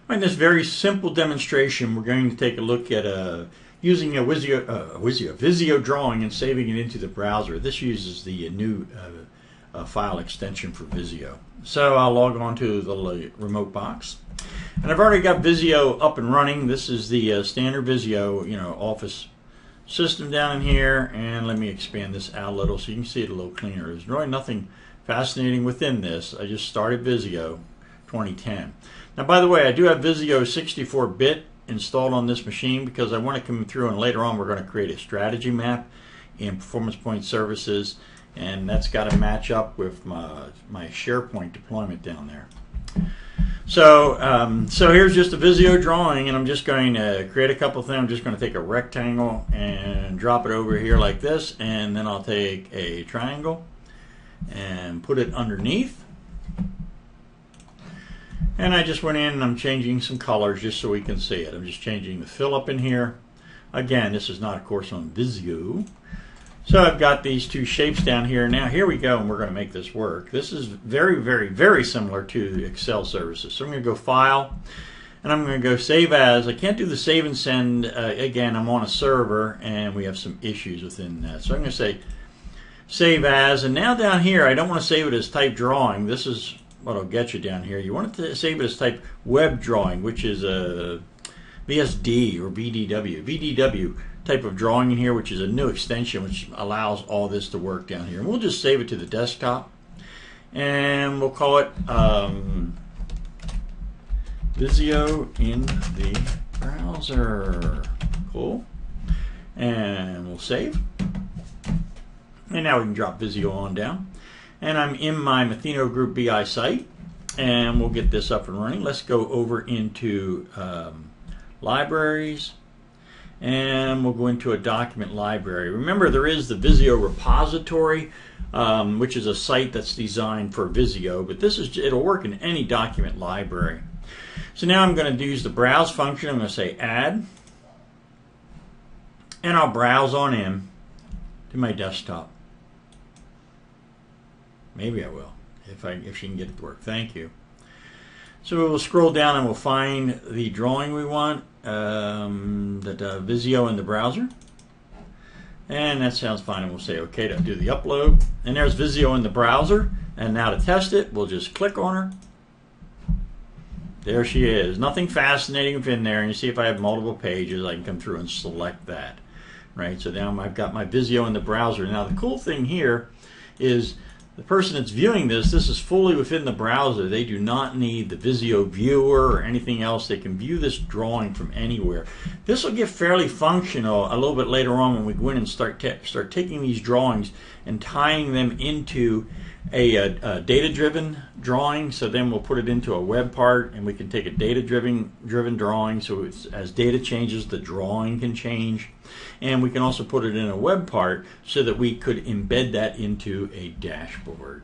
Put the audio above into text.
In this very simple demonstration, we're going to take a look at using a Visio drawing and saving it into the browser. This uses the new file extension for Visio. So I'll log on to the remote box. And I've already got Visio up and running. This is the standard Visio, Office system down in here. And let me expand this out a little so you can see it a little cleaner. There's really nothing fascinating within this. I just started Visio 2010. Now, by the way, I do have Visio 64-bit installed on this machine because I want to come through, and later on we're going to create a strategy map in Performance Point Services, and that's got to match up with my SharePoint deployment down there. So here's just a Visio drawing, and I'm just going to create a couple things. I'm just going to take a rectangle and drop it over here like this, and then I'll take a triangle and put it underneath. And I just went in and I'm changing some colors just so we can see it. I'm just changing the fill up in here. Again, this is not a course on Visio. So I've got these two shapes down here. Now here we go, and we're going to make this work. This is very, very, very similar to Excel services. So I'm going to go File, and I'm going to go Save As. I can't do the save and send. Again, I'm on a server, and we have some issues within that. So I'm going to say Save As. And now down here, I don't want to save it as type drawing. This is what will get you down here. You want to save it as type web drawing, which is a VSD or VDW type of drawing in here, which is a new extension which allows all this to work down here. And we'll just save it to the desktop, and we'll call it Visio in the browser. Cool. And we'll save. And now we can drop Visio on down. And I'm in my Mathino Group BI site, and we'll get this up and running. Let's go over into libraries, and we'll go into a document library. Remember, there is the Visio repository, which is a site that's designed for Visio, but it'll work in any document library. So now I'm going to use the browse function. I'm going to say add, and I'll browse on in to my desktop. Maybe I will, if she can get it to work. Thank you. So we'll scroll down and we'll find the drawing we want, Visio in the browser. And that sounds fine, and we'll say OK to do the upload. And there's Visio in the browser. And now to test it, we'll just click on her. There she is. Nothing fascinating within there. And you see if I have multiple pages, I can come through and select that. Right. So now I've got my Visio in the browser. Now the cool thing here is the person that's viewing this is fully within the browser. They do not need the Visio viewer or anything else. They can view this drawing from anywhere. This will get fairly functional a little bit later on when we go in and start taking these drawings and tying them into a data-driven drawing. So then we'll put it into a web part, and we can take a data-driven drawing. So as data changes, the drawing can change. And we can also put it in a web part so that we could embed that into a dashboard.